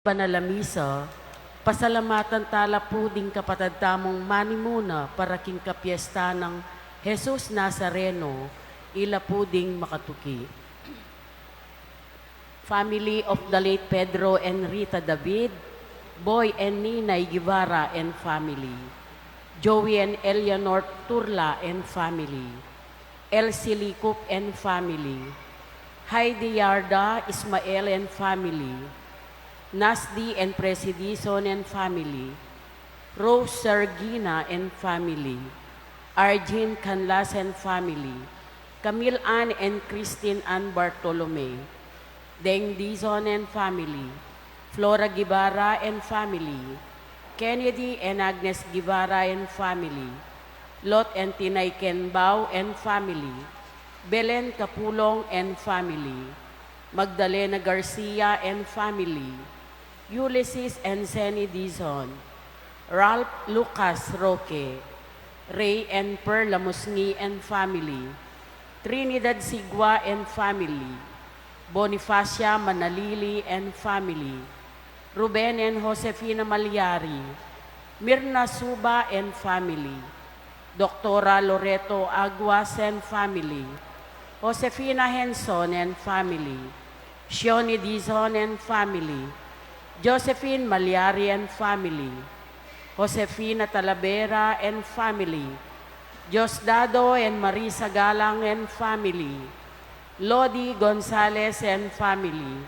Panalamisa, pasalamatan tala puding kapatad tamong manimuna para king kapiesta ng Jesus Nazareno, ila puding makatuki. Family of the late Pedro and Rita David, Boy and Ninay Guevara and family, Joey and Eleanor Turla and family, Elsie Likup and family, Heidi Yarda, Ismael and family, Nasdi and Presidison and family, Rose Sergina and family, Arjin Canlas and family, Camille Ann and Christine Ann Bartolome, Deng Dizon and family, Flora Guevara and family, Kennedy and Agnes Guevara and family, Lot and Tinay Kenbao and family, Belen Capulong and family, Magdalena Garcia and family, Ulysses and Senny Dizon, Ralph Lucas Roque, Ray and Perla Musngi and family, Trinidad Sigua and family, Bonifacia Manalili and family, Ruben and Josefina Malyari, Mirna Suba and family, Doctora Loreto Aguas and family, Josefina Henson and family, Shioni Dizon and family, Josephine Malyari and family, Josefina Talavera and family, Diosdado and Marisa Galang and family, Lodi Gonzalez and family,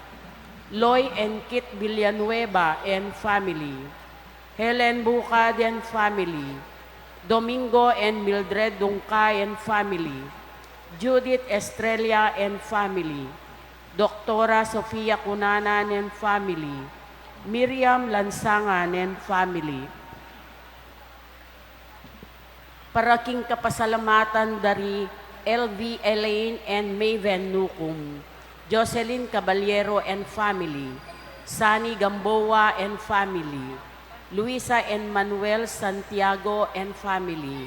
Loy and Kit Villanueva and family, Helen Bucad and family, Domingo and Mildred Dungkay and family, Judith Estrella and family, Doktora Sofia Cunanan and family, Miriam Lansangan and family. Paraking kapasalamatan dari LV Elaine and Maven Nukum, Jocelyn Caballero and family, Sunny Gamboa and family, Luisa and Manuel Santiago and family.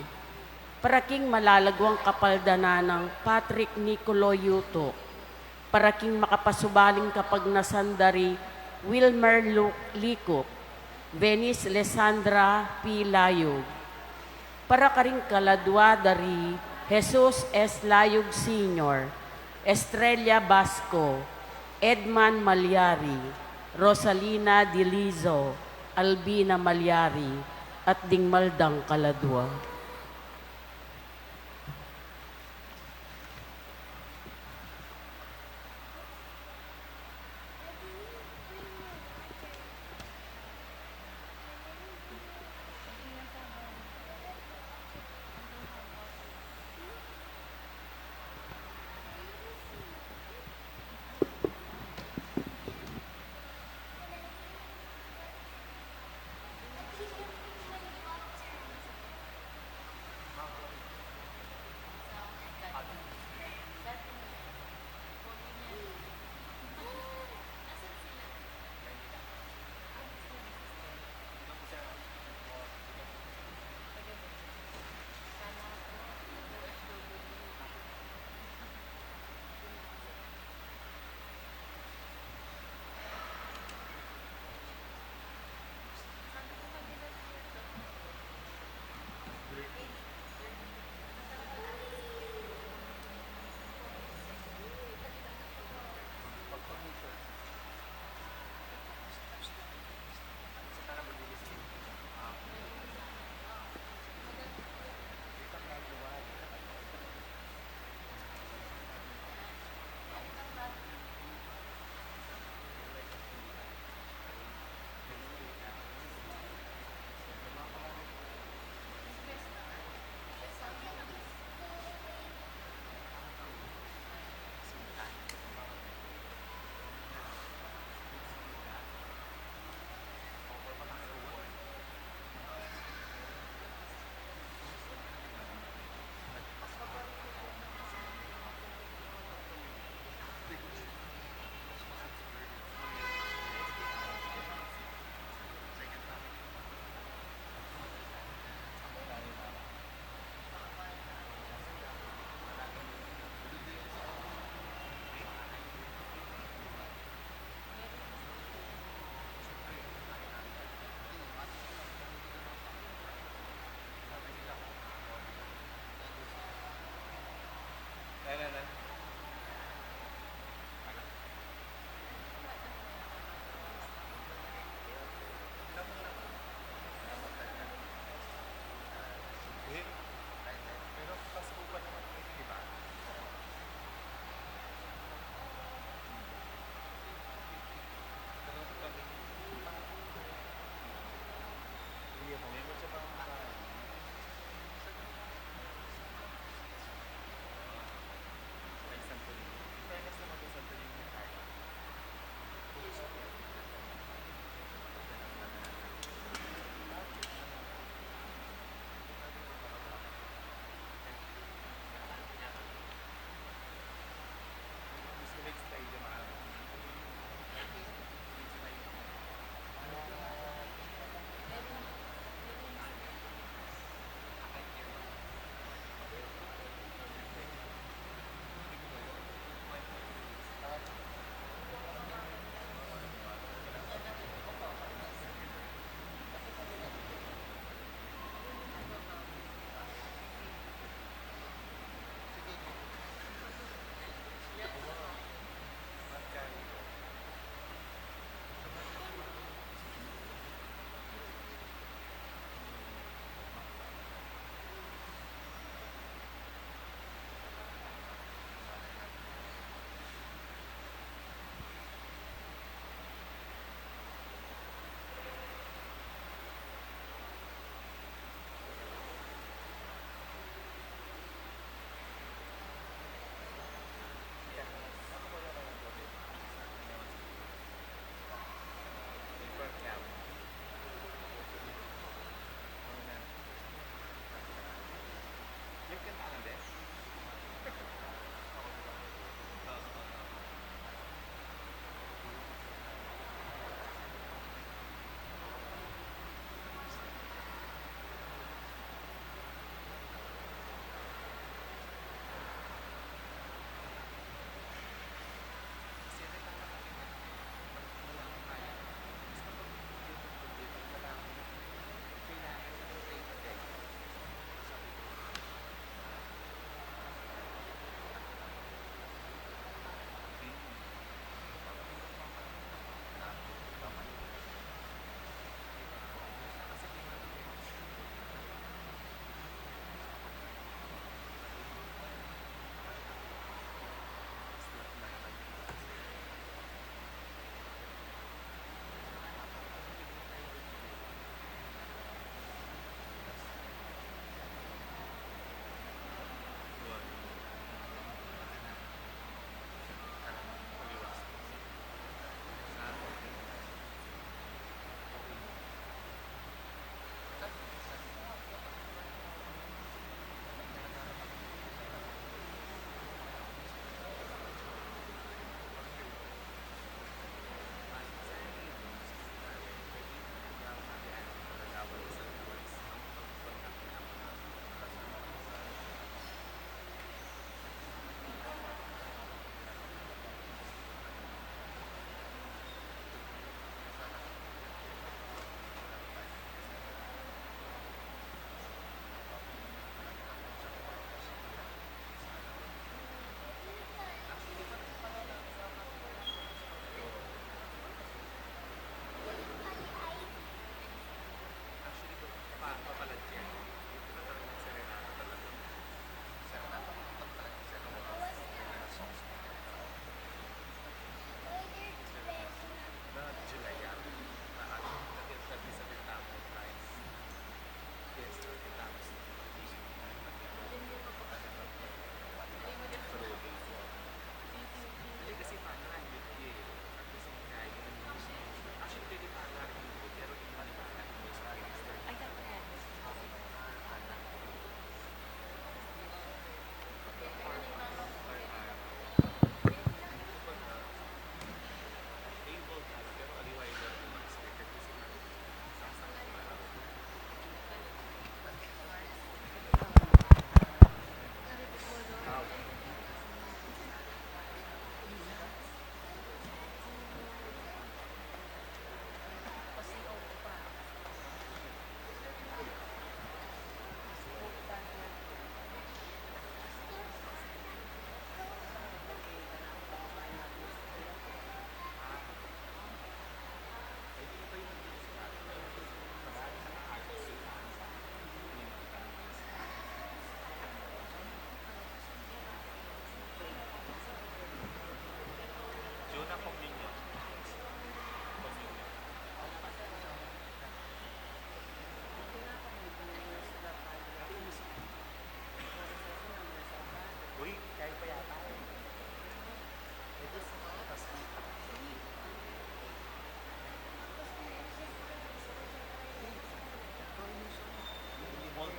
Paraking malalagwang kapaldana ng Patrick Nicolo Yuto, paraking makapasubaling kapag nasandari Wilmer Likup, Venice Lesandra P. Layog, para karing kaladwa dari Jesus S. Layog Sr., Estrella Basco, Edman Malyari, Rosalina Dilizo, Albina Malyari, at Dingmaldang Kaladwa.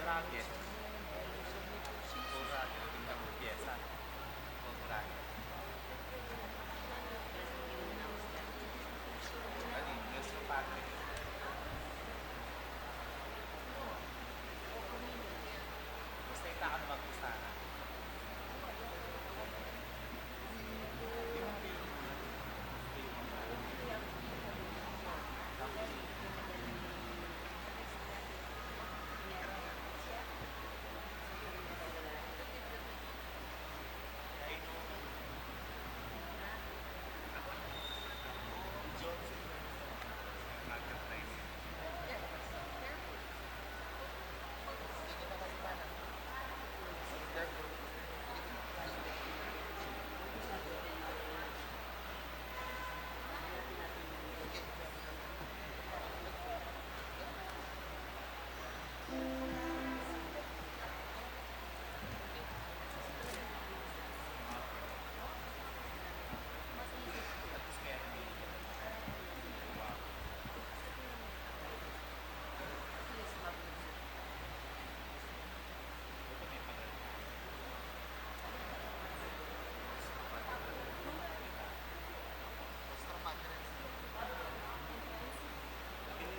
Bracket. Pura, tingnan mo pyesa. Full bracket. Ano yun? Yes, yung package. Basta ita ka na mag-usana.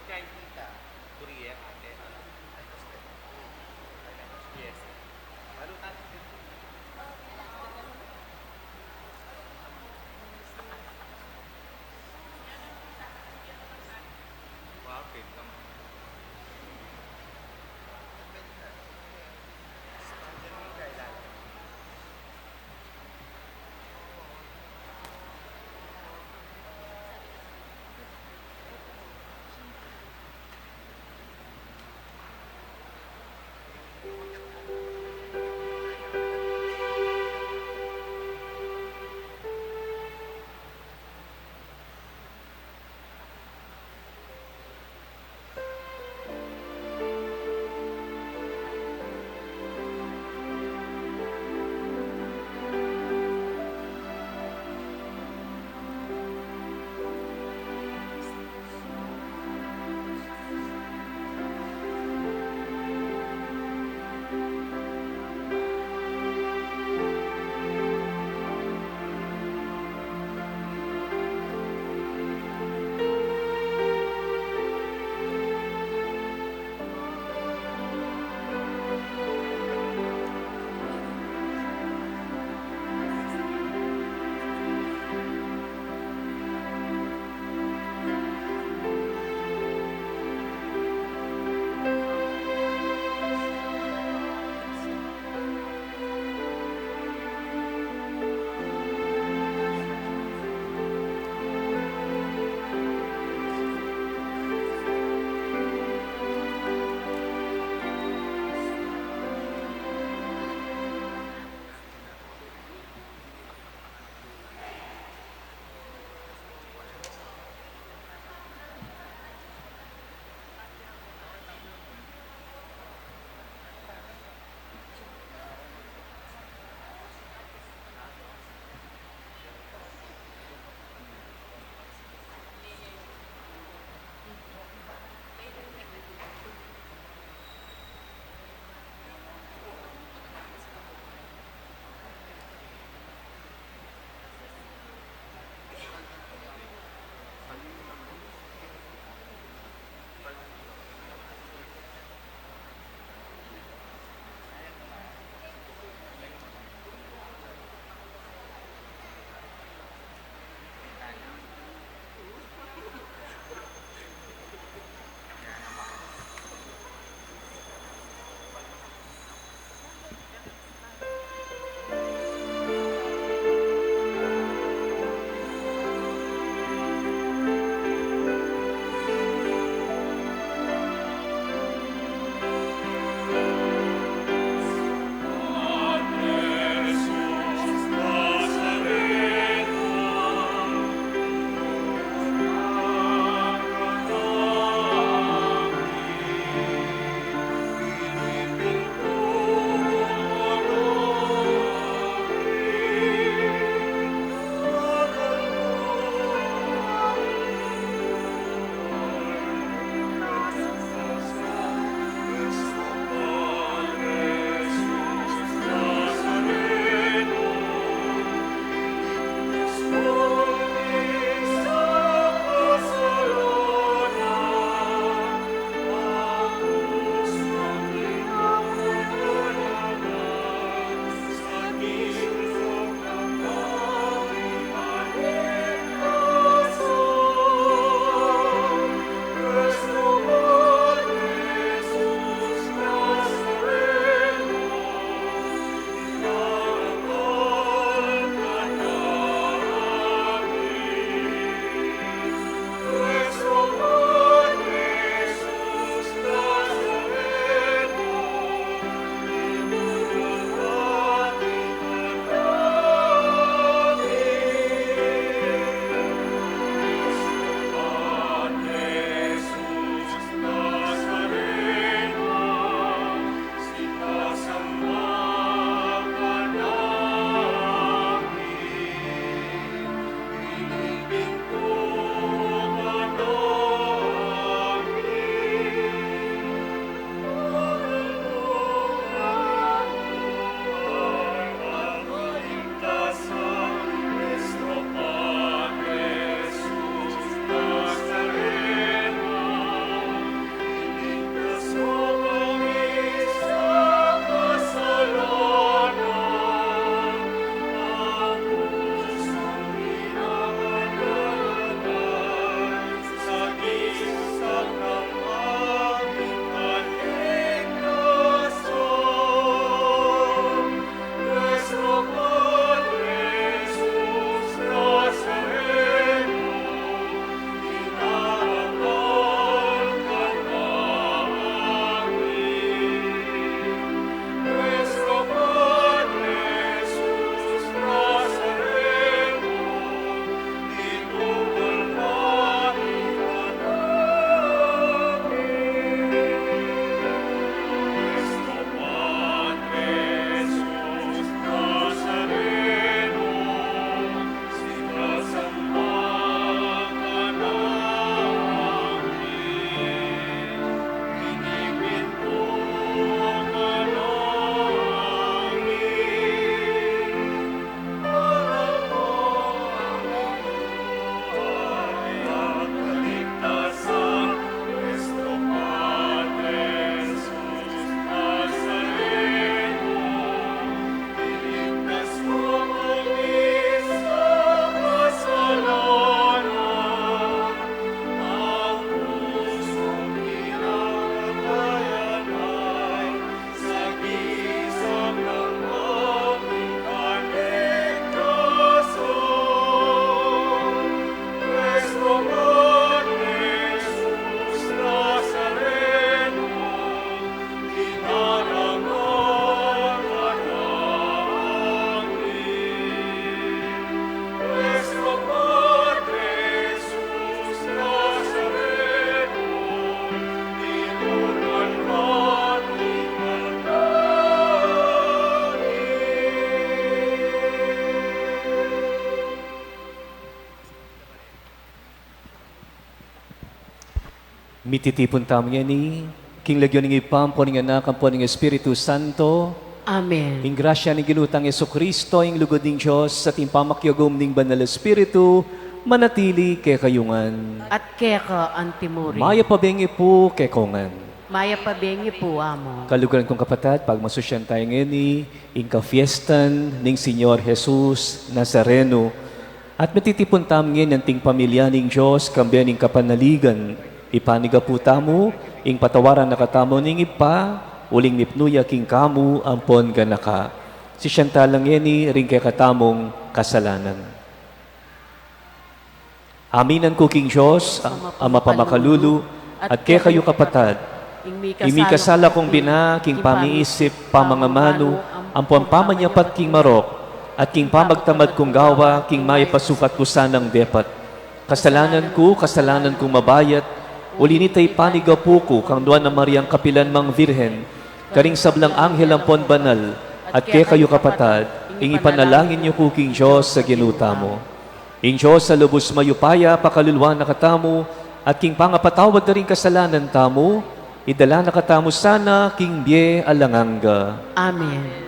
Kahit kita, Korea, ate, yes. Balutan din. Wow, pintam. Mititipon tamo yan ni King Lagyon ng ipam po ng anak po ng Espiritu Santo. Amen. Ing grasya ni Gilutang Yeso Kristo, ing lugod ng Diyos, sa timpamakyagom ng Banal Espiritu, manatili kay kayungan. At keka antimuri. Maya pabengi po kay kongan. Maya pabengi po amo. Kalugaran kong kapatid, pag masusyan tayo ngayon ing ka-fiestan ng Senyor Jesus Nazareno, at matitipon tam ngayon ang ting pamilya ng Diyos, kambiyan ng kapanaligan, ipaniga po tamo, ing patawaran na katamo ng ipa, uling nipnuya king kamu ampon ganaka. Si Chantalang yeni ring kay katamong kasalanan. Aminan ko king Diyos, Ama pamakalulu, at kay kayo kapatad, imi kasala kong bina, king pamiisip, pamangamano, ampon pamanyapat king marok, at king pamagtamad kong gawa, king may pasukat ko sanang depat. Kasalanan kong mabayat, ulinitay panigapo ko, kang duwan na Mariang Kapilan Mang Virhen, karing sablang anghel ang pon banal, at kay kayo kapatad, ing ipanalangin niyo po king Diyos sa ginuta mo. Ing Diyos sa lubos mayupaya, pakalulwa na katamo, at king pangapatawad na rin kasalanan tamo, idala na katamo sana, king bie alanganga. Amen.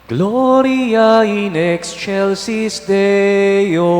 Gloria in excelsis Deo.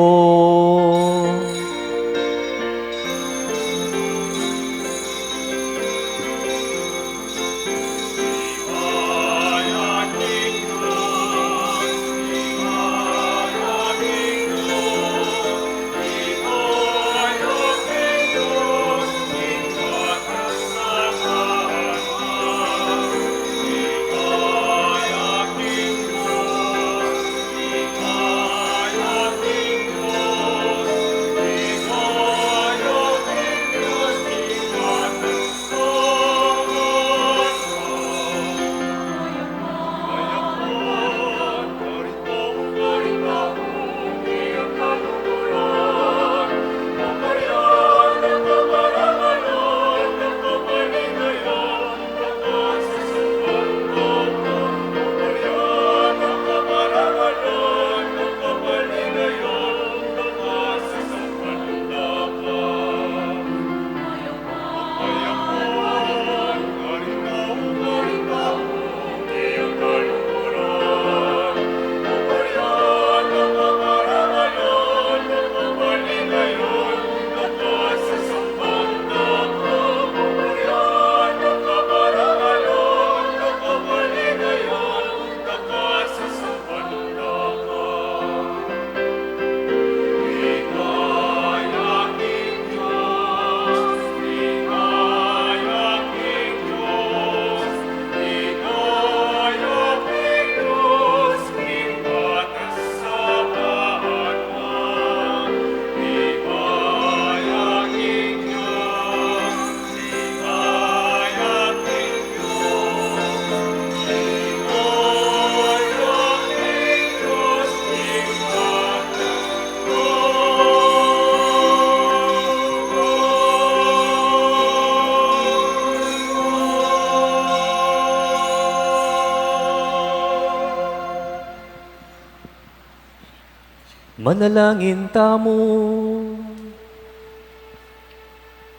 Manalangin tamo.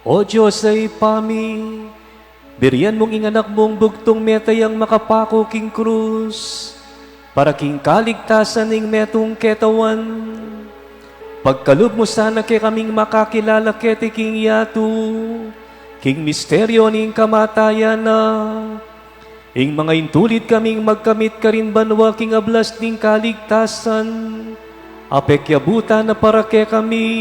O Diyos ay pami, biriyan mong inganak mong bugtong metayang makapako king krus, para king kaligtasan ning metong ketawan. Pagkalub mo sana kay kaming makakilala kete king yatu, king misteryo ning kamatayan na. Ing mga intulid kaming magkamit ka rin banwa king ablas ning kaligtasan, apekyabuta na para ke kami.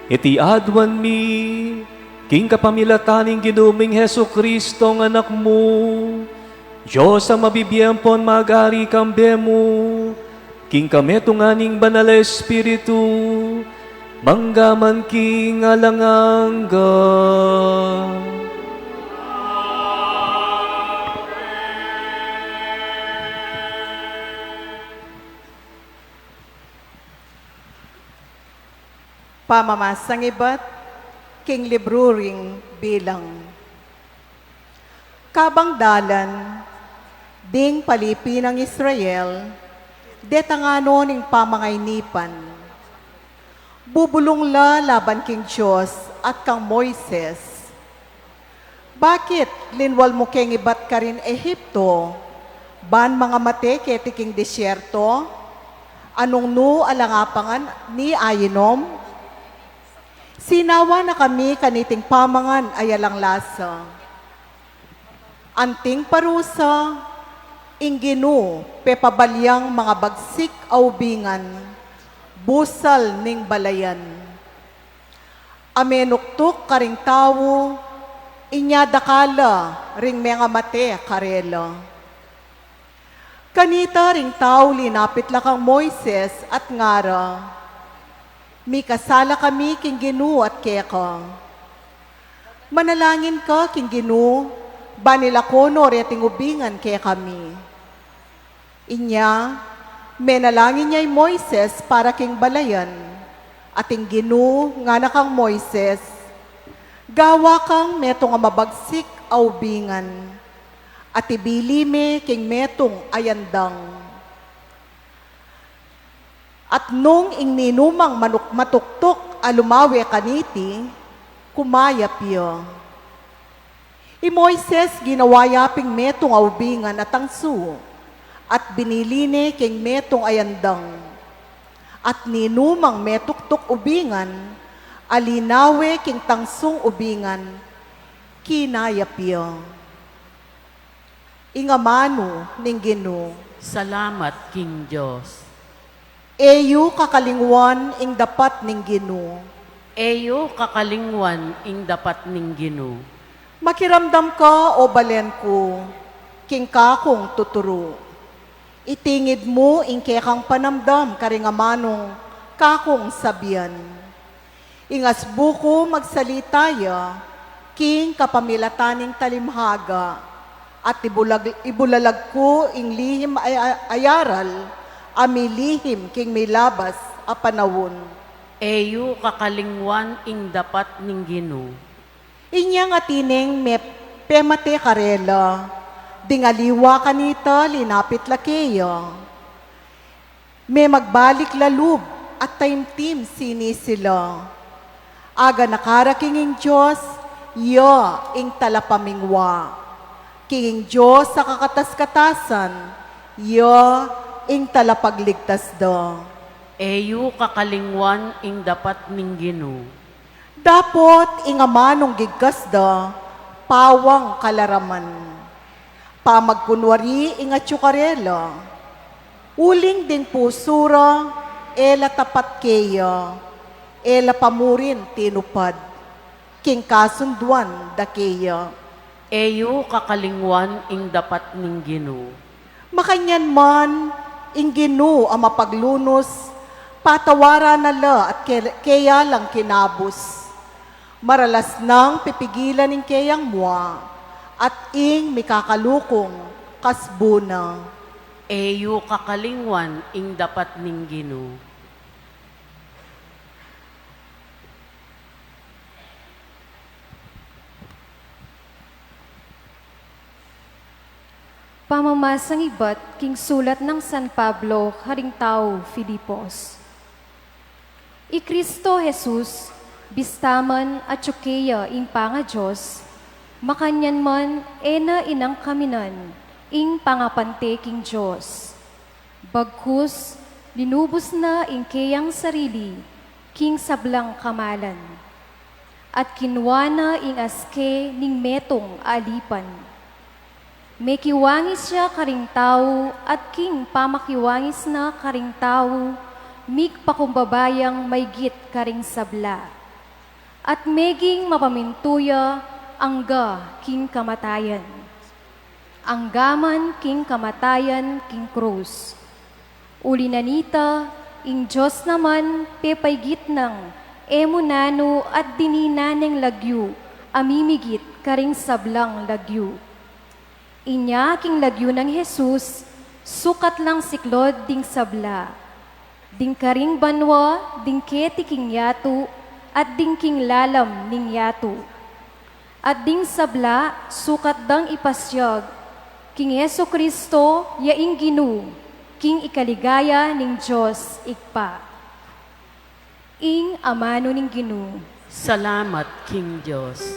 Iti adwan mi, king kapamilataning ginuming Heso Kristo ng anak mo, Diyos ang mabibiyempon mag-ari kambemo, king kametunganing banal Espiritu, manggaman king alangangga. Pamamasang iba't king libruring bilang. Kabang dalan, ding palipi ng Israel, detangano ning pamangaynipan. Bubulong la laban king Diyos at kang Moises. Bakit linwal mo keng ibat ka rin Ehipto? Ban mga mate keti king disyerto? Anong nu alangapangan ni ayinom? Sinawa na kami kaniting pamangan ayalang lasa. Anting parusa, ingginu, pepabalyang mga bagsik aubingan, busal ning balayan. Amenuktuk karing tawo, inyadakala ring mga mate karela. Kanita ring tao linapit lakang Moises at ngara, mi kasala kami king Ginu at keka. Manalangin ka king Ginu, banila kono reting ubingan kaya kami. Inya, menalangin niya'y Moises para king balayan, ating Ginu nga na kang Moises, gawa kang metong mabagsik aubingan, at ibili me king metong ayandang. At nung ingninumang matuktok alumawe kaniti, kumayap yo. I Moises ginawayaping metong aubingan at tangsu, at biniline king metong ayandang. At ninumang metuktok ubingan, alinawe king tangsung ubingan, kinayap yo. Ingamano ning Ginu. Salamat, King Diyos. Eyu kakalingwan ing dapat ning Ginu. Eyo kakalingwan ing dapat ning Ginu. Makiramdam ka o balen ko, king kakong tuturo. Itingid mo ing kekang panamdam karingamanong kakong sabian. Ingas buko magsalitaya, king kapamilataning talimhaga, at ibulalag ko ing lihim ayaral, amilihim king milabas a panawon. Eyo kakalingwan ing dapat ning Ginu. Inyang atineng pemate karela, dingaliwa kanita linapit lakeya. May magbalik lalub at taimtim sini sila. Aga nakara kinging Diyos, ya ing talapamingwa. Kinging Diyos sa kakatas-katasan, ya ing talapagligtas da. Eyo kakalingwan ing dapat ning Ginu. Dapot ingamanong gigkas da, pawang kalaraman. Pamagkunwari inga tsukarela. Uling ding pusura, ela tapat keya, ela pamurin tinupad. King kasunduan da keya. Eyo kakalingwan ing dapat ning Ginu. Makanyan man, ing Ginu ang mapaglunos, patawara na la at kaya lang kinabos. Maralas nang pipigilan ing kayang mua, at ing mikakalukong kasbuna. Eyo kakalingwan ing dapat ning Ginu. Pamamasang iba't king sulat ng San Pablo, haring tao, Filipos. I Kristo Jesus, bistaman at tsukeya ing panga Diyos, makanyan man ena inang kaminan, ing pangapante king Diyos. Bagkus, linubos na ing keyang sarili, king sablang kamalan. At kinwana ing aske ning metong alipan. May kiwangis siya karing tao at king pamakiwangis na karing tao, mig pakumbabayang may git karing sabla. At meging mapamintuya angga king kamatayan. Anggaman king kamatayan king krus. Ulinanita ing Diyos naman pepaygit ng emunano at dininaneng lagyu, amimigit karing sablang lagyu. Inya king lagyu ng Jesus, sukat lang siklod ding sabla. Ding karing banwa, ding keti king yatu, at ding king lalam ning yatu. At ding sabla, sukat dang ipasyag, king Yesu Kristo, yaing ginu, king ikaligaya ning Diyos ikpa. Ing amano ning ginu. Salamat, King Diyos.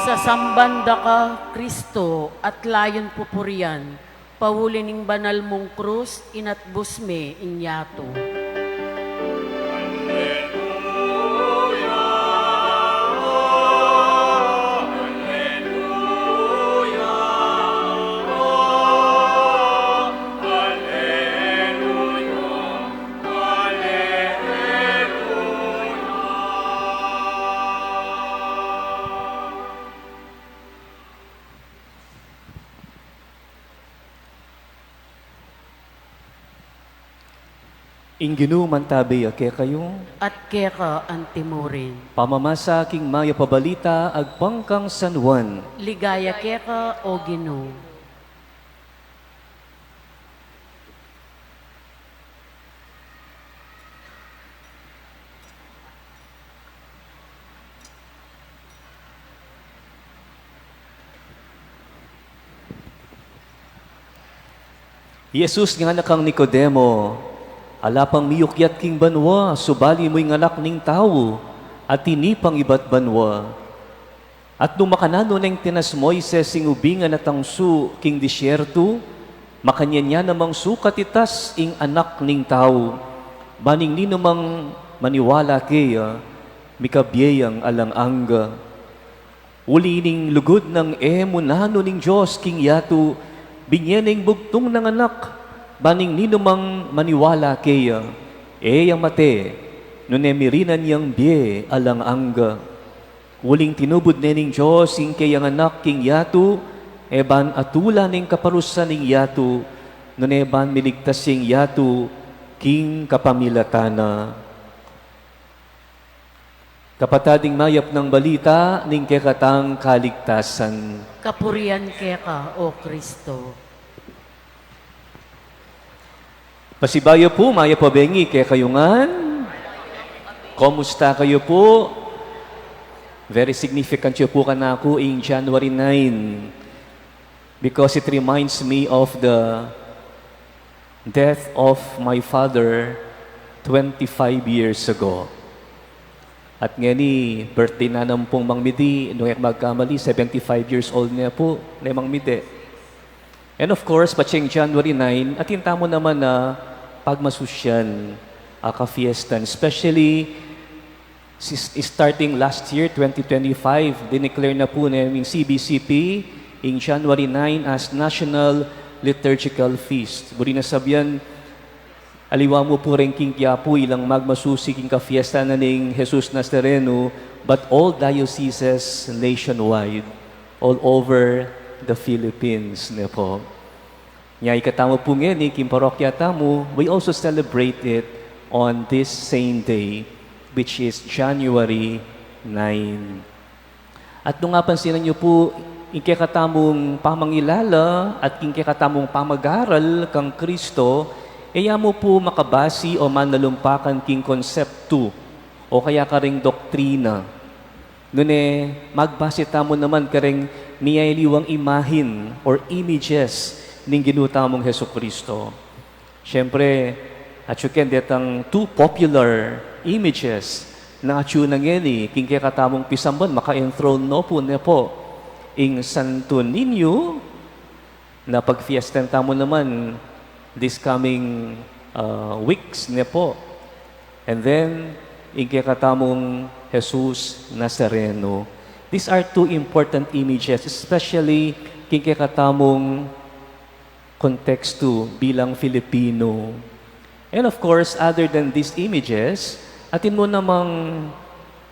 Sasambanda ka, Kristo, at layon pupurian, pawulin ing banal mong krus, inatbus me inyato. Inginu mantabi ake kayo, At keka antimurin. pamamasa king maya pabalita agpangkang San Juan. Ligaya keka o Ginoo. Jesus nga nakang Nicodemo, alapang miyukyat king banwa, subali mo'y nganak ning tao, at tinipang iba't banwa. At nung makanano neng tinas Moises ing ubingan at tangsu king disyerto, makanyan niya namang sukatitas ing anak ning tao, baning ni namang maniwala kaya, mikabyeyang alang angga. Uli ning lugod ng emunano ning Diyos king yato, binyening bugtong ng anak, baning ninumang maniwala kaya, yang mate, nunemirinan yang bie alang angga. Uling tinubod nening Diyos, ing kayang anak king yato, eban atula ning kaparusan ning yato, nuneban miligtas ing yato, king kapamilatana. Kapatading mayap ng balita, ning kekatang kaligtasan. Kapurian keka o Kristo. Pasibayo po, maya pabengi, kaya kayungan. Kumusta kayo po? Very significant yun po ka na ako in January 9 because it reminds me of the death of my father 25 years ago. At nga ni, birthday na ng pong Mang Midi, nung magkamali, 75 years old niya po, na Mang Midi. And of course, patsing January 9, atinta mo naman na pagmasusyan, ka-fiestan. Especially, starting last year, 2025, dineclare na po namin CBCP in January 9 as National Liturgical Feast. Buri na sabihan, aliwa mo po rin king Quiapo, ilang magmasusi king ka-fiesta na ning Jesus Nazareno, but all dioceses nationwide, all over the Philippines ne po. Nga ikatamo po ngayon, Kim Parokya Tamo, we also celebrate it on this same day, which is January 9. At nung napansinan niyo po, ikikatamong pamangilala at ikikatamong pamagaral kang Kristo, kaya mo po makabasi o manalumpakan king konsepto o kaya karing doktrina. Nune, magbase tamo naman karing miyayliwang imahin or images ning ginutamong Heso Kristo. Siyempre, at you can get ang two popular images na atyo na ngeni, king katamong pisamban, maka-enthrone no po ne po, ing Santo Niño, na pag-fiestan tamo naman this coming weeks ne po. And then, ing katamong Jesus Nazareno. These are two important images, especially king katamong konteksto bilang Filipino. And of course, other than these images, atin mo namang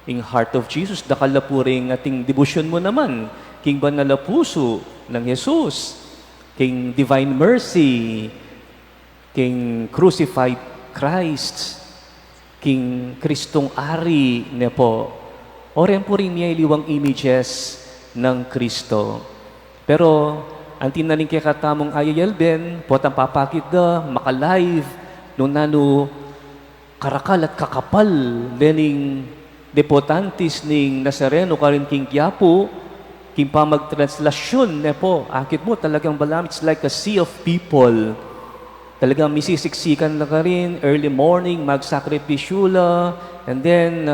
ing Heart of Jesus, dakalapuring ating devotion mo naman, king banal na puso ng Jesus, king Divine Mercy, king Crucified Christ, king Kristong Ari ne po. Oren po rin niya iliwang images ng Kristo. Pero, ang tinaling kaya katamong ayayalben, potang papakit da, makalive, nung nano karakal at kakapal, lening depotantis ning Nazareno, karin king Quiapo, king pamagtranslasyon, ne po, akit mo talagang balam, it's like a sea of people. Talagang misisiksikan na ka rin, early morning, magsakripisyula, and then,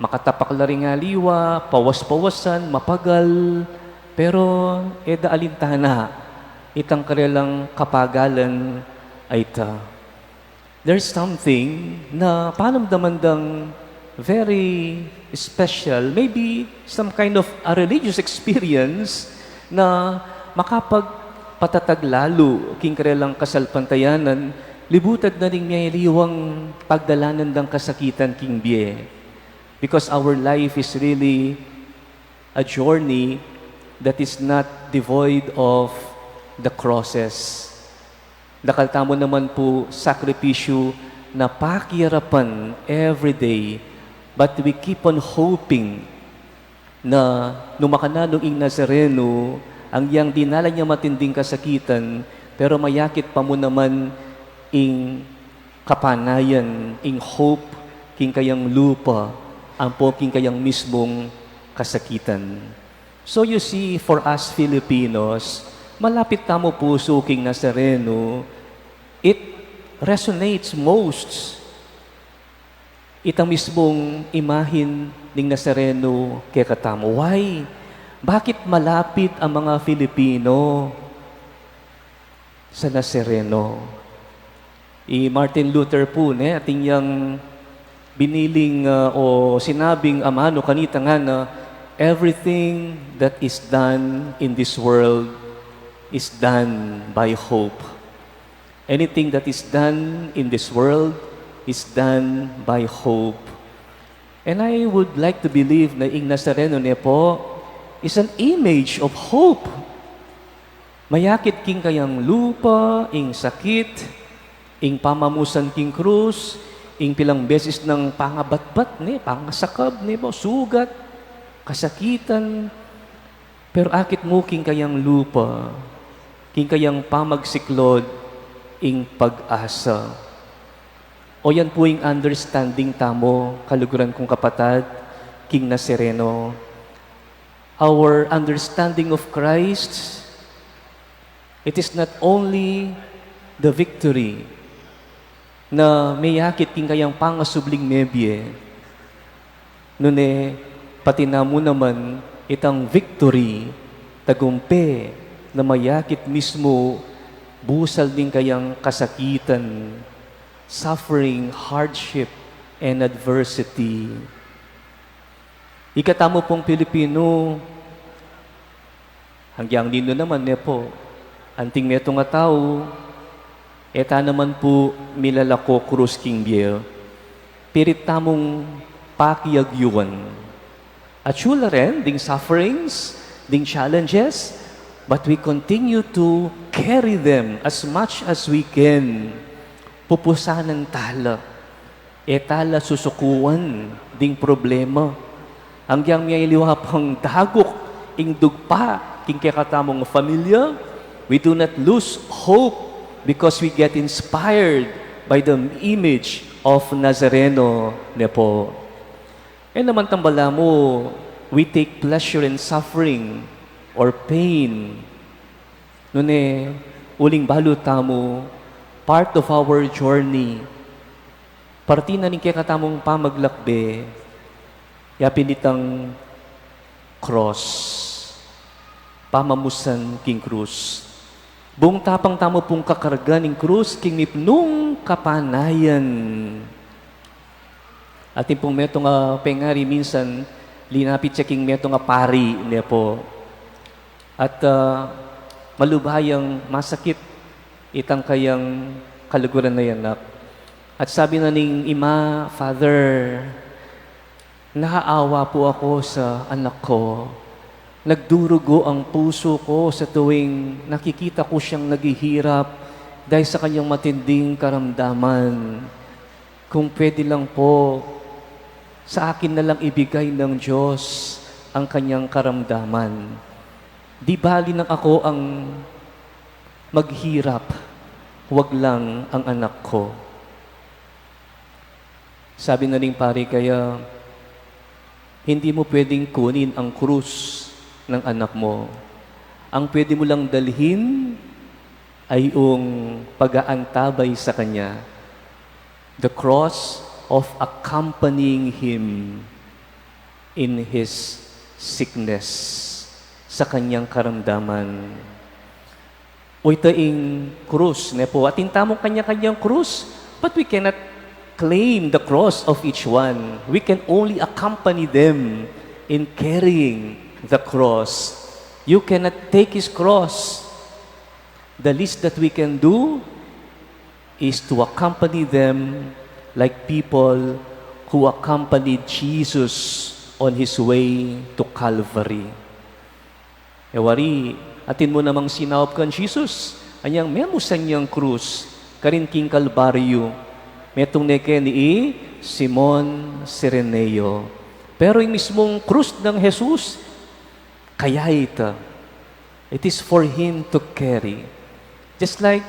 makatapak la rin nga liwa, pawas-pawasan, mapagal, pero, eda alintana, itang karelang kapagalan ay ta. There's something na panamdamandang very special, maybe some kind of a religious experience na makapagpatatag lalo king karelang kasalpantayanan, libutad na rin niya iliwang pagdalanan ng kasakitan king biye. Because our life is really a journey that is not devoid of the crosses. Dakaltamo naman po sakripisyo na pakiyarapan every day, but we keep on hoping na numakananong ing Nazareno, ang yang dinala niya matinding kasakitan, pero mayakit pa mo naman ing kapanayan, ing hope, king kayang lupa, ang po king kayang mismong kasakitan. So you see, for us Filipinos, malapit tamo puso king Nazareno, it resonates most. Itang mismong imahin ning Nazareno kay katamo. Why? Bakit malapit ang mga Filipino sa Nazareno? Martin Luther po, ating yang biniling o sinabing amano kanita nga na everything that is done in this world is done by hope. Anything that is done in this world is done by hope. And I would like to believe na ing Nazareno niya po is an image of hope. Mayakit king kayang lupa, ing sakit, ing pamamusan king krus, ing pilang beses ng pangabatbat ni, pangasakab ni po, sugat, kasakitan, pero akit mo king kayang lupa, king kayang pamagsiklod, ing pag-asa. O yan po yung understanding tamo, kaluguran kong kapatad, king Nazareno. Our understanding of Christ, it is not only the victory na may yakit king kayang pangasubling nebye, nune, pati na mo naman itang victory, tagumpe, na mayakit mismo, busal din kayang kasakitan, suffering, hardship, and adversity. Ikatamo pong Pilipino, hanggang dino naman niya po, anting neto nga tao, eta naman po milalako krus king biel, pirit tamong pakiyagyuan. At syula rin, ding sufferings, ding challenges, but we continue to carry them as much as we can. Pupusanan tala. Tala susukuan ding problema. Hanggang may iliwa pang dagok, ing dugpa, king kakatamong familia, we do not lose hope because we get inspired by the image of Nazareno ne po. Naman tambala mo, we take pleasure in suffering or pain. Nune, uling baluta mo, part of our journey. Parti na ning katamong pamaglakbe, yapinitang cross, pamamusan king krus. Buong tapang tamo pong kakarga ning krus, king mipnung kapanayan. Atin pong meto nga pengari minsan, linapit siya king meto nga pari niya po. At malubhayang masakit itang kayang kaluguran na yanak. At sabi na ning ima, Father, naaawa po ako sa anak ko. Nagdurugo ang puso ko sa tuwing nakikita ko siyang naghihirap dahil sa kanyang matinding karamdaman. Kung pwede lang po, sa akin na lang ibigay ng Diyos ang kanyang karamdaman. Di bali nang ako ang maghirap, huwag lang ang anak ko. Sabi na rin pare, kaya hindi mo pwedeng kunin ang krus ng anak mo. Ang pwede mo lang dalhin ay yung pag-aantabay sa kanya. The cross of accompanying him in his sickness, sa kanyang karamdaman. O itaing krus, nepo, atin tamong kanya-kanyang krus, but we cannot claim the cross of each one. We can only accompany them in carrying the cross. You cannot take his cross. The least that we can do is to accompany them like people who accompanied Jesus on his way to Calvary. Ewari, atin mo namang sinawap kan Jesus, anyang memusan niyang krus, karin king Kalbaryo, metong neke ni Simon Sireneo. Pero yung mismong krus ng Jesus, kaya ito. It is for him to carry. Just like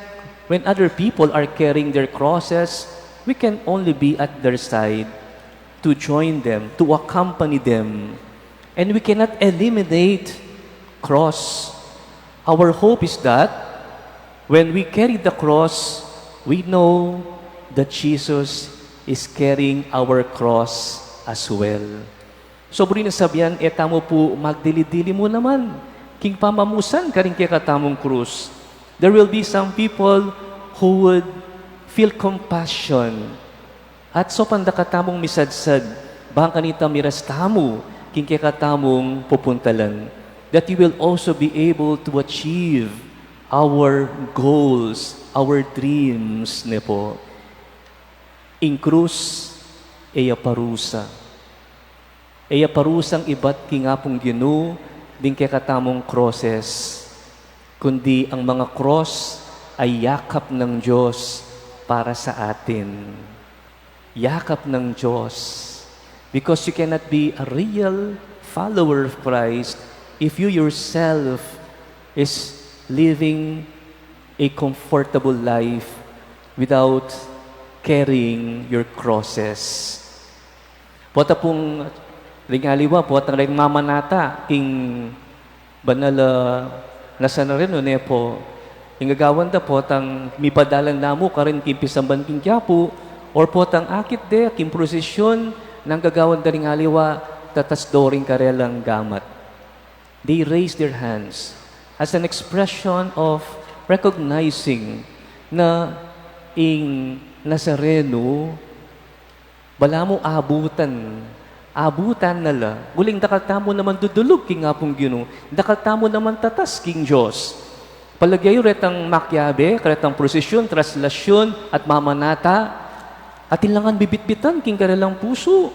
when other people are carrying their crosses, we can only be at their side to join them, to accompany them. And we cannot eliminate cross. Our hope is that when we carry the cross, we know that Jesus is carrying our cross as well. So, buri na sabihan, tamo po, magdili-dili mo naman. King pamamusan ka rin kaya katamong krus. There will be some people who would feel compassion. At so pandakatamong misadsad, bang kanita miras tamo, kinkikatamong pupuntalan, that you will also be able to achieve our goals, our dreams, ne po. In krus, eya parusa. Eya parusang iba't kingapong ginu, din kikatamong crosses, kundi ang mga cross ay yakap ng Diyos para sa atin. Yakap ng Diyos. Because you cannot be a real follower of Christ if you yourself is living a comfortable life without carrying your crosses. Pota pong ringaliwa, pota rin mamanata, king banala nasa na rin o po, ingagawan da po, tang mipadalan namo karin kimpisamban king Quiapo, or po tang akit de, kim prosesyon, nang gagawan da ring aliwa, tatas doring karelang gamat. They raise their hands as an expression of recognizing na ing Nazareno, bala mo abutan nala, guling dakatamo naman dudulog king apong Ginoo, dakatamo naman tatas king Diyos. Palagay retang makyabe, karetang prosesyon, traslasyon, at mamanata, at ilangan bibitbitan king karelang puso.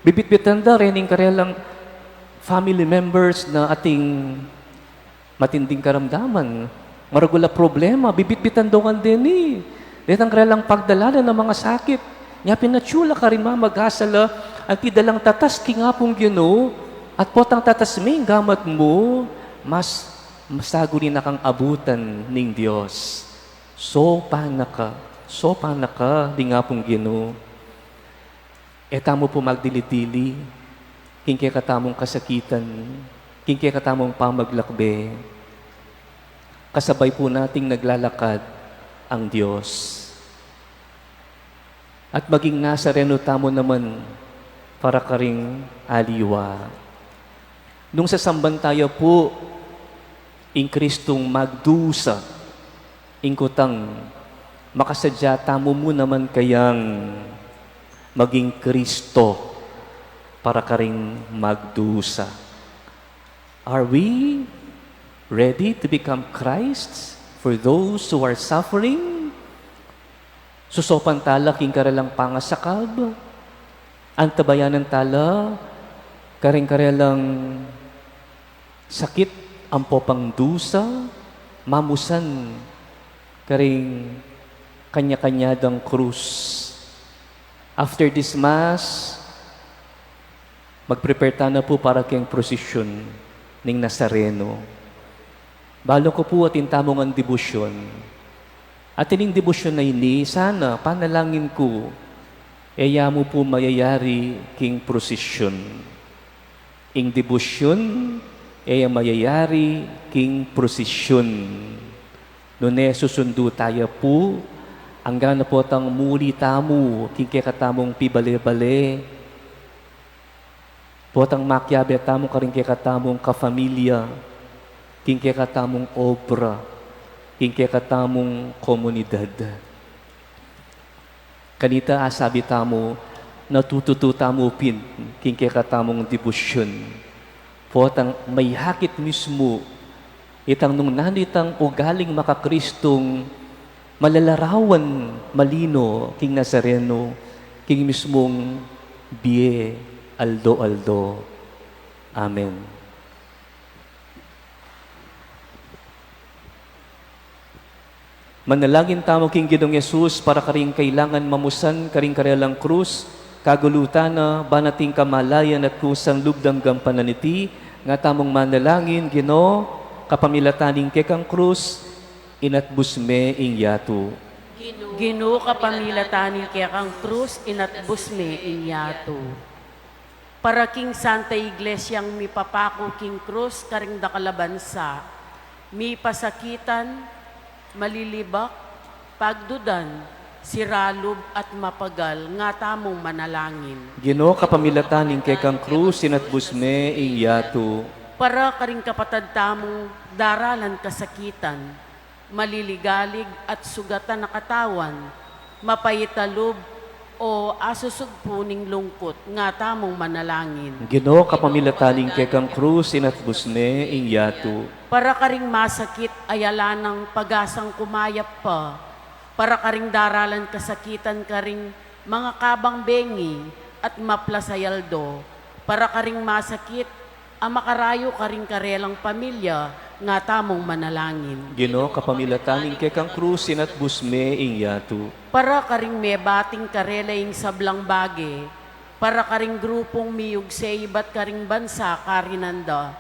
Bibitbitan da rening karelang family members na ating matinding karamdaman, maragula problema, bibitbitan daw ang dini. Dahil ang kailang pagdalala ng mga sakit. Nga pinatsula ka rin magasala, ang tidalang tatas kingapong Ginoo, at potang tatas may gamat mo, mas masaguli na kang abutan ng Diyos. So panaka, di nga pong Ginoo. Tamo po magdilitili, kingke katamong kasakitan, kingke katamong pamaglakbe, kasabay po nating naglalakad ang Diyos. At maging nasa reno tamo naman para karing aliwa. Nung sa sambantaya po, in Kristong magdusa, ingkutang makasadya tamo mo naman kayang maging Kristo para karing magdusa. Are we ready to become Christ for those who are suffering? Susopan tala king karalang pangasakab, antabayanan tala karing-karelang sakit ampo pang dusa, mamusan karing kanya-kanyadang krus. After this Mass, mag-prepare ta na po para kayong prosesyon ng Nazareno. Balo ko po atin tamong ang debosyon. At ining debosyon na ini, sana panalangin ko, eya mo po mayayari king prosesyon. Ing debosyon, eya mayayari king prosesyon. Nune susundo tayo po, ang gana po tang muli tamo, king katamong pibale-bale, potang makyabe tamo karing katamong kafamilya, king katamong obra, king katamong komunidad. Kanita asabi tamo, natututo tamo pin, king katamong debosyon. Potang may hakit mismo, itang nung nanitang ugaling makakristong malalarawan malino, king Nazareno, king mismong biye, aldo-aldo. Amen. Manalangin tamo king Ginoong Yesus para karing kailangan mamusan karing karelang krus, kagulutan na banating kamalayan at kusang lubdang gampananiti, nga tamong manalangin, Ginoo, kapamilataning kekang krus, inatbusme ing yato. Ginoo kapamilatanin kaya kang krus, inatbus me inyato. Para king Santa Iglesyang mi papako king krus, karing dakalabansa, mi pasakitan, malilibak, pagdudan, siralub at mapagal, nga tamong manalangin. Ginoo kapamilataning kekang krus, inatbusme ing yato. Para karing kapatad tamong daralan kasakitan, maliligalig at sugatan na katawan, mapayitalub o asusugpuning lungkot, nga tamong manalangin. Ginoo kapamilataning kekang krus, inatbusme ing yato. Para karing masakit, ayala ng pagasang kumayap pa, para karing daralan kasakitan karing mga kabang bengi at maplasayaldo, para karing masakit, amakarayo karing karelang pamilya, nga tamong manalangin. Ginoo kapamilataning kekang krus, inatbusme ing yato. Para karing may bating karelaing sablang bage, para karing grupong miyug sa iba't karing bansa karinanda,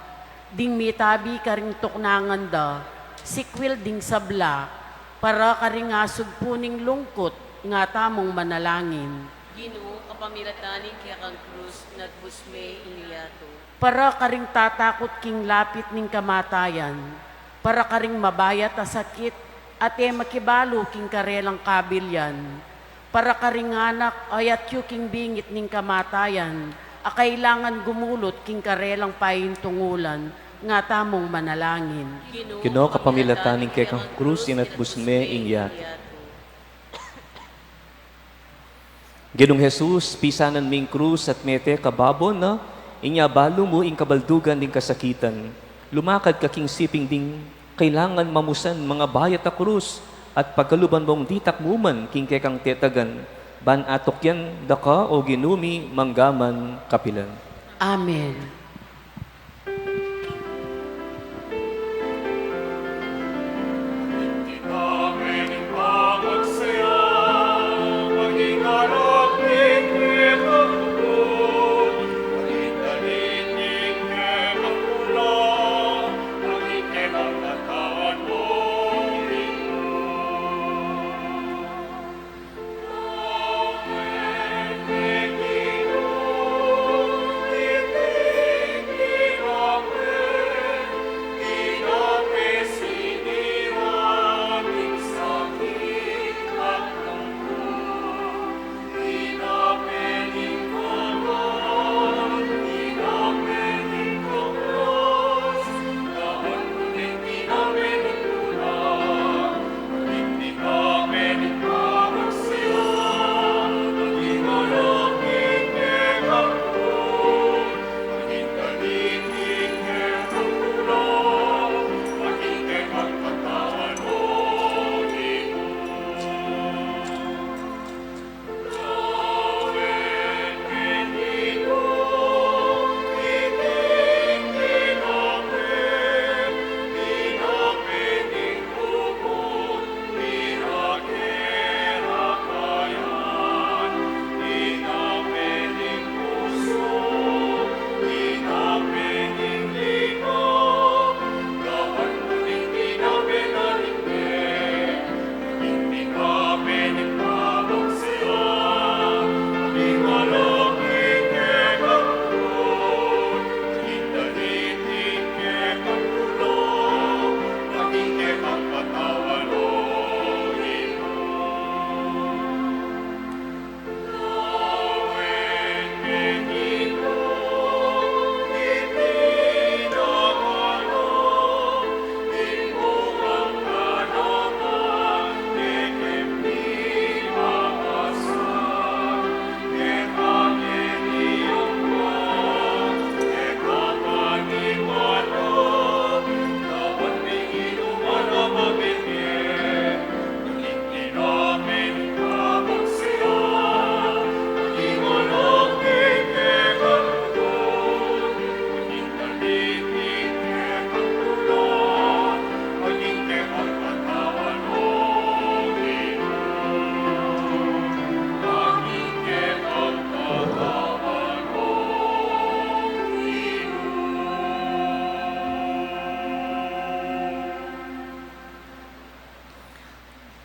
ding mitabi karing tuknanganda, sikwil ding sabla, para karing asog puning lungkot, nga tamong manalangin. Ginoo kapamilataning kaya kang krus, natbusme iniyato. Para karing tatakot king lapit ning kamatayan, para karing mabayat a sakit, at makibalo king karelang kabilyan, para karing anak ayat yu king bingit ning kamatayan, kailangan gumulot king karelang pahintungulan, nga tamong manalangin. Ginoo kapamilataning kekang krus, inatbusme ing yato. Ginong Jesus, pisanan ming krus at mete kababon na inya balo mo ing kabaldugan ding kasakitan. Lumakad ka king siping ding kailangan mamusan mga bayat a krus at pagkaluban mong ditak muman king kekang tetagan. Ban atok yan daka o ginumi manggaman kapilan. Amen.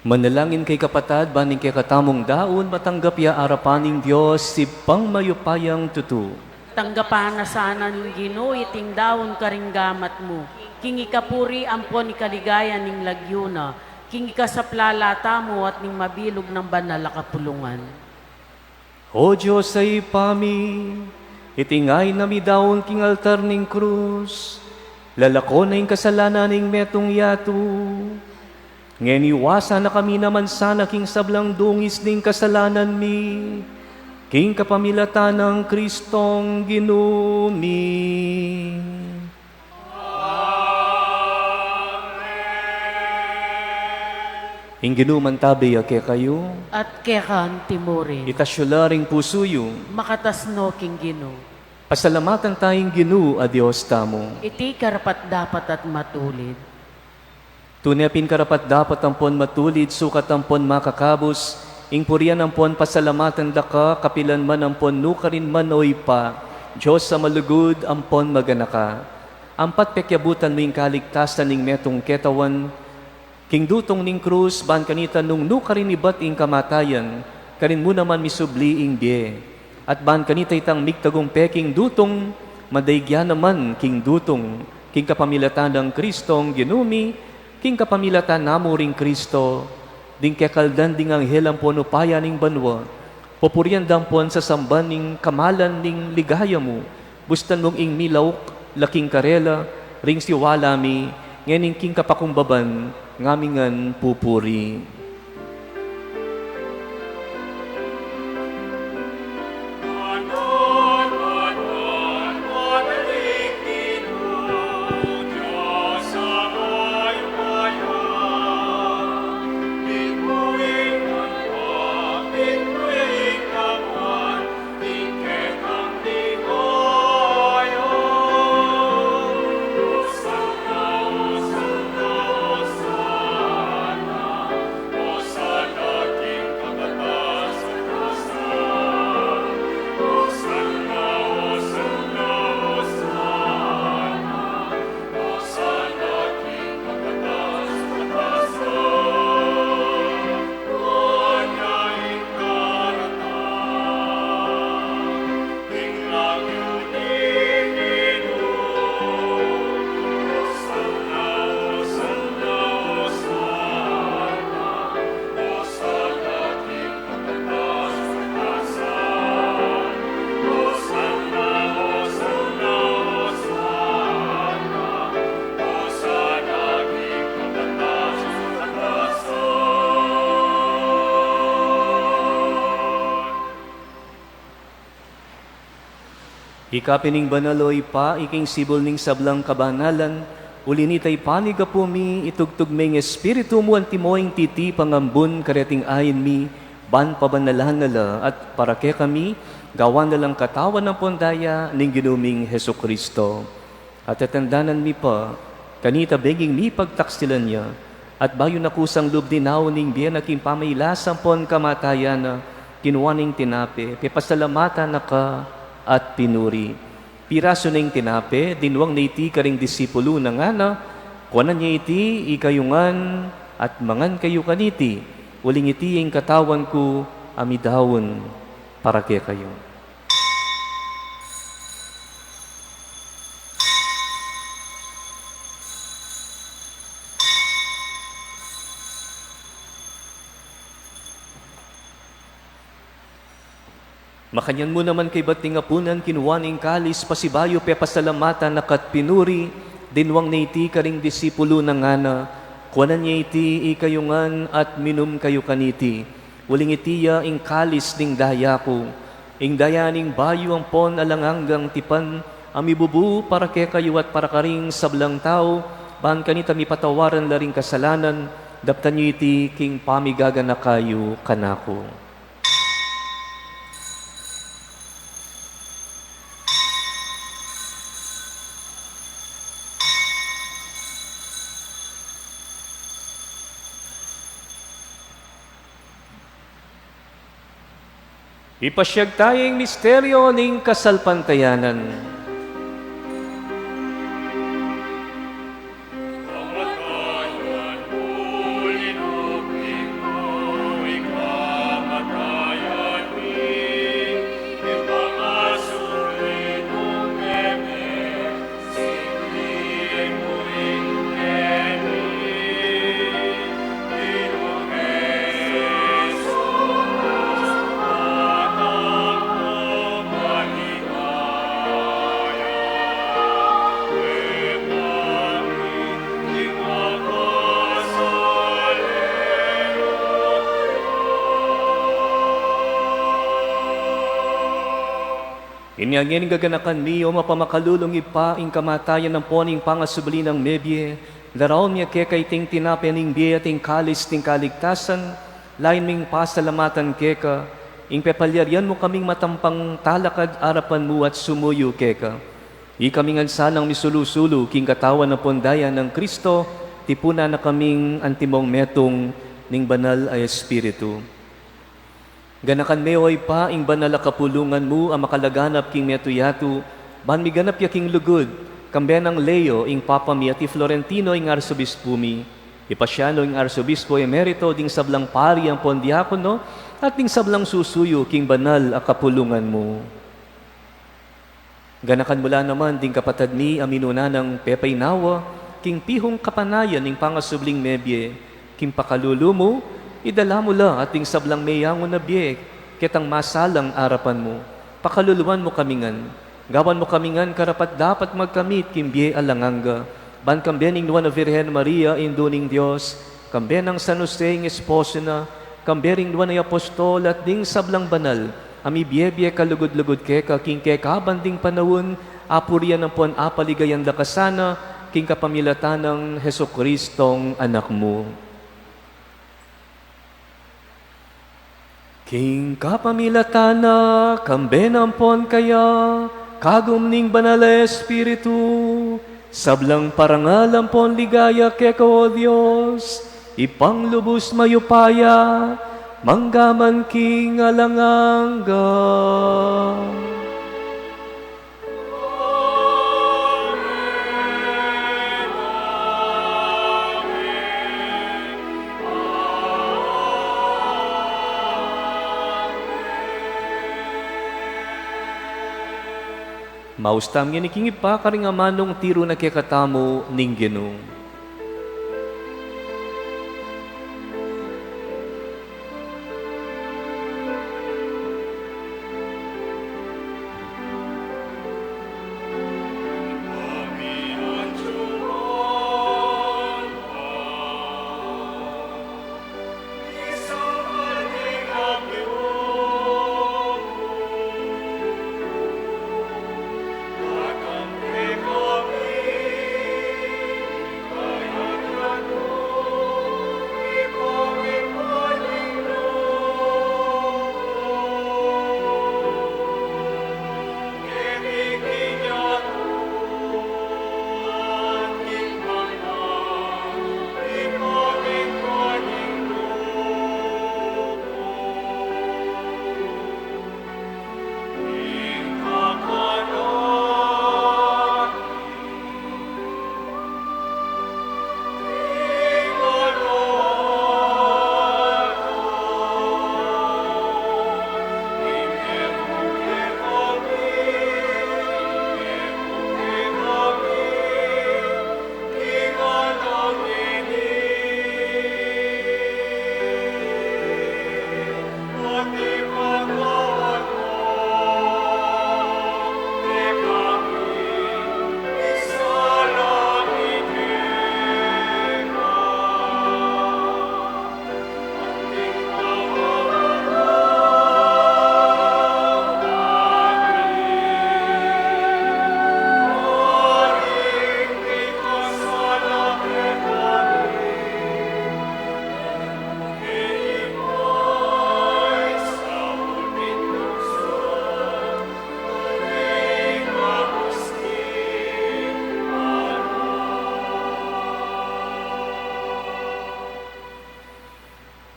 Manalangin kay kapatad, baning kay katamong daon, matanggap ya arapaning Diyos, si pangmayupayang tutu. Tanggapan na sana ng Ginoo iting daon karinggamat mo. King ikapuri ampon ikaligaya ning lagyuna. King ikasaplalata mo at ning mabilog ng banal na kapulungan. O Diyos ay pami, itingay nami daon king altar ning krus, lalako na ing kasalanan ning metong yatu. Ngeniwasa na kami naman sana king sablang dungis ning kasalanan mi, king kapamilatan ng Kristong ginumi. Ing ginuman tabi ake kayo, At kekan timurin. itasyularing pusuyo, Makatasno king Ginoo. pasalamatan tayong ginu a Diyos tamo. Iti karapat dapat at matulid. Tunepin karapat dapat ampon matulid, sukat ampon makakabos, ing purian ampon pasalamatan daka, kapilan man ampon nukarin manoy pa, Diyos sa malugod ampon maganaka. Ampat pekyabutan mo ing kaligtasan ning metong ketawan, king dutong ning krus, ban kanita nung nukarin ibat ing kamatayan, karin mo naman misubli ing bie. At ban kanita itang migtagong peking dutong, madaigya naman king dutong, king kapamilatan ng Kristong ginumi, king kapamilatan namo ring Kristo, ding kekaldan ding anghel ampon upaya ning banwa, popurian dampon sa samban ning kamalan ning ligaya mo, bustan mong ing milaw, laking karela, ring siwala mi, ngening king kapakumbaban, ngamingan pupuri. Ikapining banaloy pa, iking sibol ning sablang kabanalan, ulinitay panigapumi, itugtug may espiritu mo antimoing titi pangambun kareting ayin mi, ban pabanalahan nala, at para ke kami, gawan nalang katawan ng pondaya ning ginuming Heso Kristo. At atandanan mi pa, kanita beging mi pagtaksilan niya, at bayo na kusang lubdinaw ning biyan aking pamaylasan pon kamatayan na kinuwaning tinape, pepasalamatan na ka, at pinuri. Piraso na yung tinape, dinwang na iti karing disipulo na nga na, kuwanan niya iti, ikayungan, at mangan kayo kaniti, uling iti yung katawan ko, amidawon, para kaya kayo. Makanyan mo naman kay bating apunan, kinuwaning kalis, pasibayo, pepasalamatan, nakat pinuri, dinwang na iti karing disipulo ng ngana, kuwanan niya iti ikayungan at minum kayo kaniti, uling itiya ing kalis ning daya ko, ing daya ning bayo ang pon alanganggang tipan, amibubu para ke kayo at para karing sablang tao, ban kanita mi patawaran laring kasalanan, daptan niyo iti king pamigaga na kayo kanako. Ipasyag tayong misteryo ng kasalpantayanan. Kamatayan mo, linuping Inyangin gaganakan mi o mapamakalulong ipa ing kamatayan ng poning pangasubli ng mebye, laraw niya kekay ting tinapening biya ting kalis ting kaligtasan, lain ming pasalamatan keka, ing pepalyarian mo kaming matampang talakad arapan mo at sumuyo keka. Ikaming ansanang misulusulu king katawan ng pondayan ng Kristo, tipuna na kaming antimong metong ning banal ay Espiritu. Ganakan meoy pa ing banal a kapulungan mo ang makalaganap king metuyatu, ban miganap ya king lugod, kambenang Leo ing Papa mi at Florentino ing Arsobispo mi, ipasyano ing Arsobispo emerito ding sablang pari ang pondiakono, at ding sablang susuyo king banal a kapulungan mo. Ganakan mula naman ding kapatad mi aminuna ng Pepay Nawa, king pihong kapanayan ing pangasubling mebye, king pakalulu mo, idala mo la ating sablang mayangon na biye, kitang masalang arapan mo, pakaluluan mo kamingan, gawan mo kamingan karapat dapat magkamit king biye alanganga, ban kambening nuwan na Virhen Maria induning Diyos, kambenang San Jose ing esposo na, kambering nuwan ay apostol at ding sablang banal, ami biye kalugod-lugod keka, king keka banding panawon, apurian ng pon apaligayan lakasana, king kapamilatan ng Heso Kristong anak mo. King kapamilatana, kambenampon kaya, kagumning banal Espiritu, sablang parangalampon ligaya keka o Diyos, ipanglubos mayupaya, manggaman king alanganga. Maustam yan iking ipa karing amanong tiro na kekatamo ning Ginoo.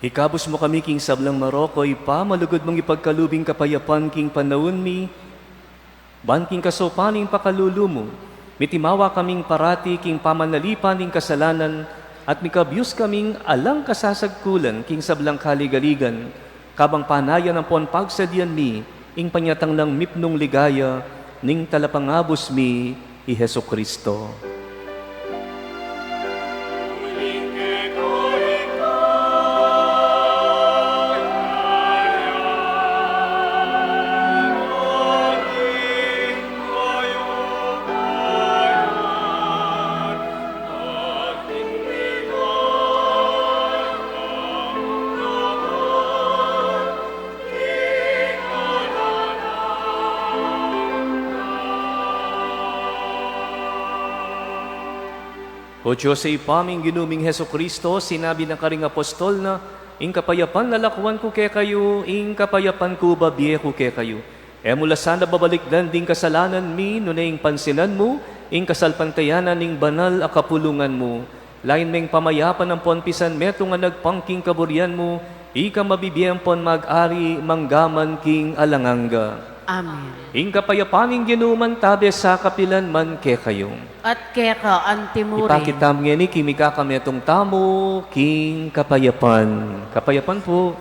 Ikabos mo kami king sablang Maroko, ipa malugod mong ipagkalubing kapayapan king panahon mi, ban king kasopaning pakalulu mo, mitimawa kaming parati king pamanalipan ning kasalanan, at mikabyus kaming alang kasasagkulan king sablang kaligaligan, kabang panayan ang pon pagsadyan mi, ing panyatang ng mipnong ligaya, ning talapangabos mi, i Heso Kristo. O Diyos sa ipaming ginuming Heso Kristo, sinabi ng karing apostol na, ing kapayapan lalakwan ko kay kayo, ing kapayapan ko babiye ko kay kayo. E mula sana babalikdan ding kasalanan mi, nunaing pansinan mo, ing kasalpantayanan ning banal a kapulungan mo. Lain meng pamayapan ng ponpisan meto nga nagpangking kaburian mo, ika mabibiyang pon mag-ari manggaman king alanganga. Amen. Ing kapayapaning ginuman tabi sa kapilan man ke kayo. At keka antimurin. Ipakitam ngeni kimi kakametong tamo king kapayapan. Kapayapan po.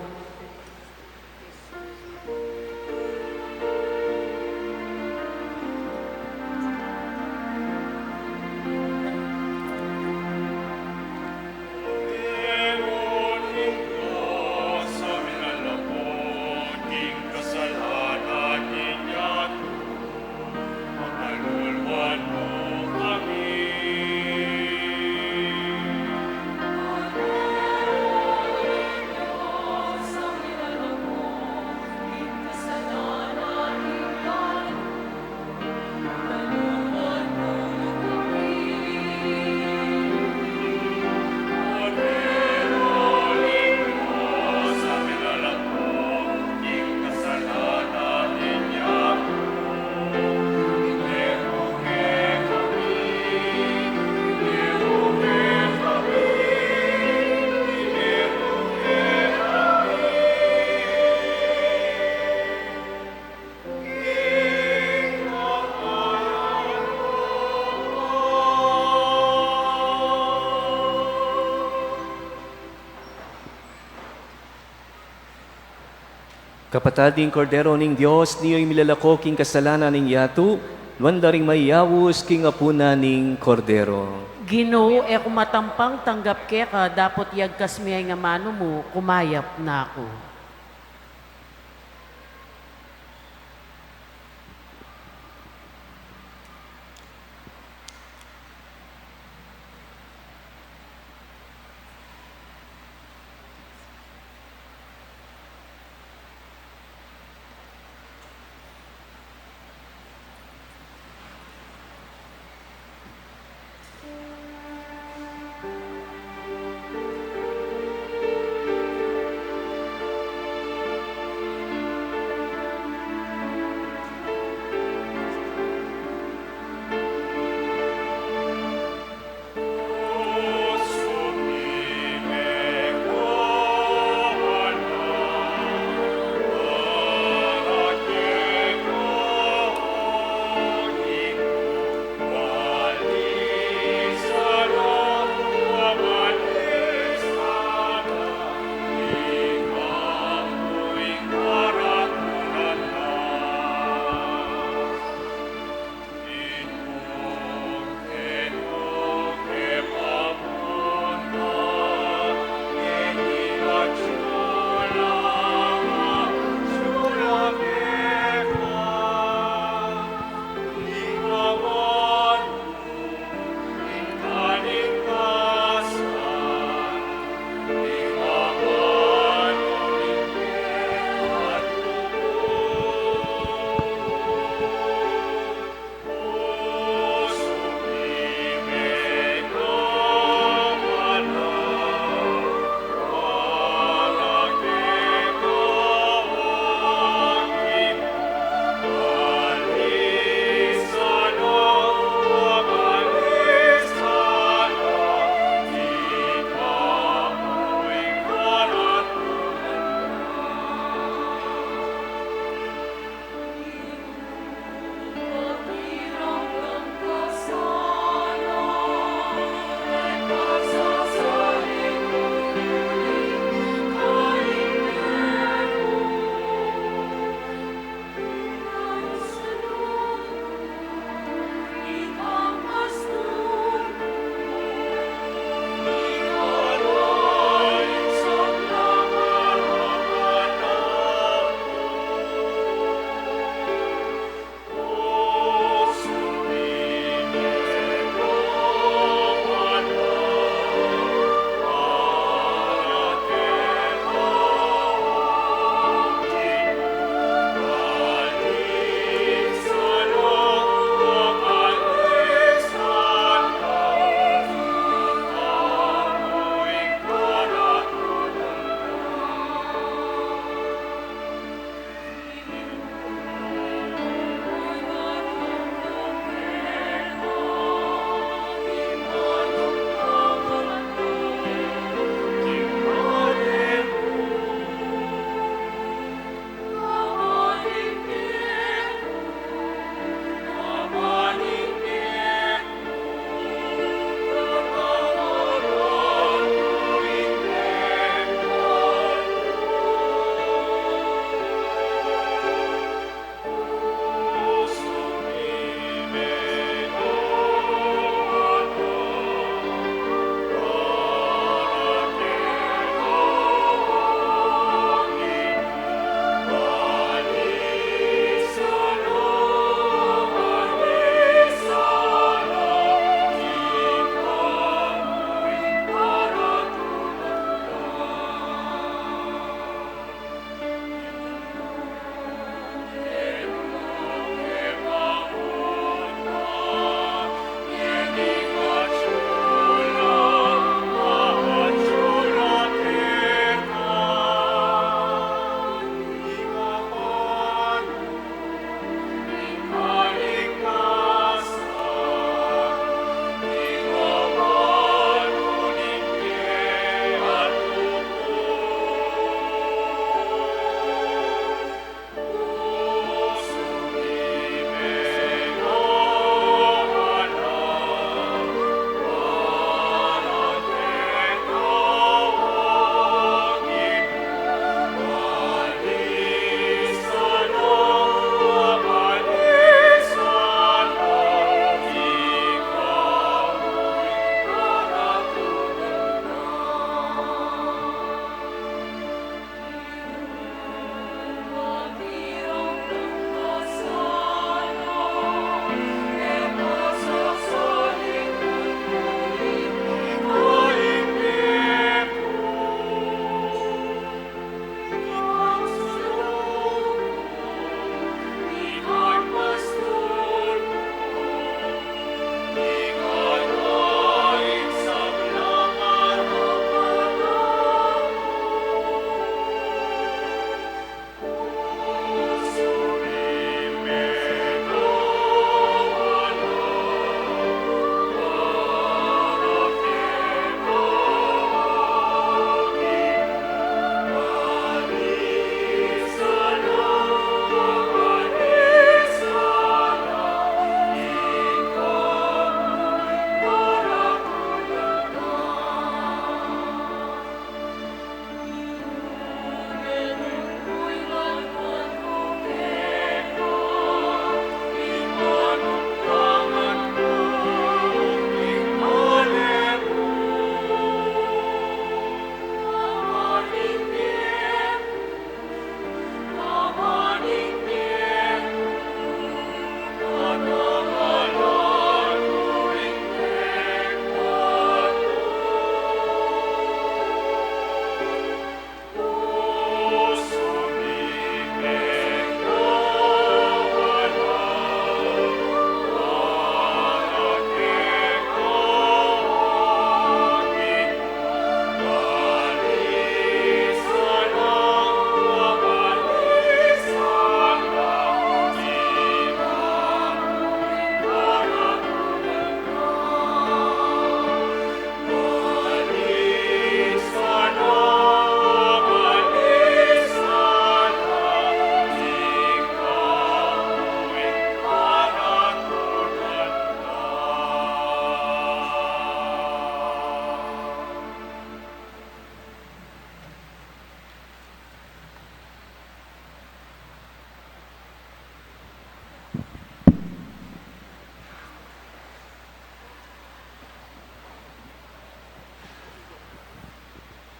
Kapatading Kordero ning Diyos, niyo'y milalako king kasalanan ning yatu, wanda ring mayawus king apuna ning Kordero. Ginoo, e kumatampang tanggap keka, dapot yagkas miyay nga mano mo, kumayap na ako.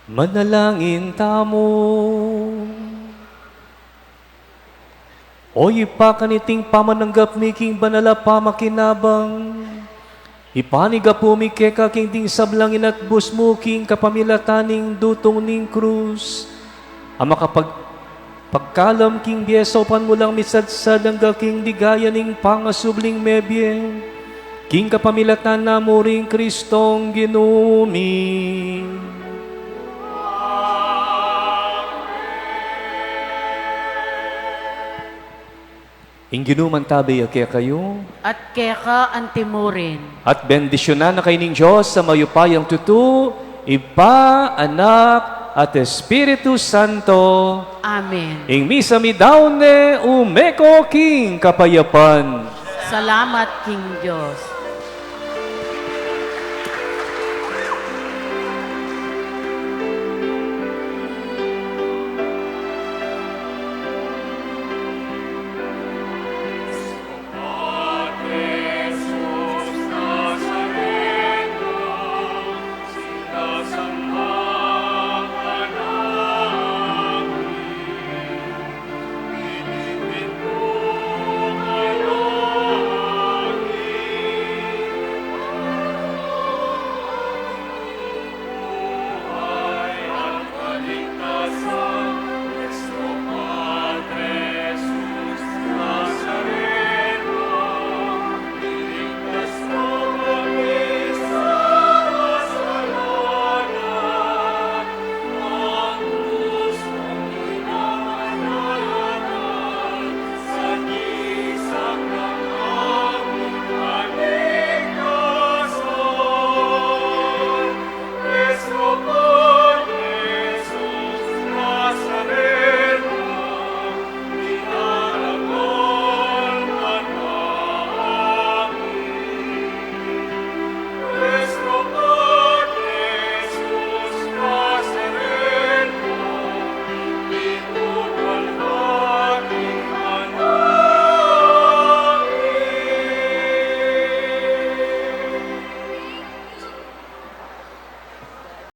Manalangin tamo. O ipakaniting pamananggap mi king banala pamakinabang. Ipaniga po mi keka king ding sablangin at busmo king kapamilataning dutong ning krus. Ang pagkalam king bieso pan mo lang misadsad ang king digaya ning pangasubling mebye. King kapamilatan na mo ring Kristong ginumi. Inginuman tabi kaya kayo, At keka antimurin. at bendisyonan na kayo ng Diyos sa mayupayang tutu, Iba, Anak, at Espiritu Santo. Amen. Ing misa mi daune umeko king kapayapan. Salamat, King Diyos.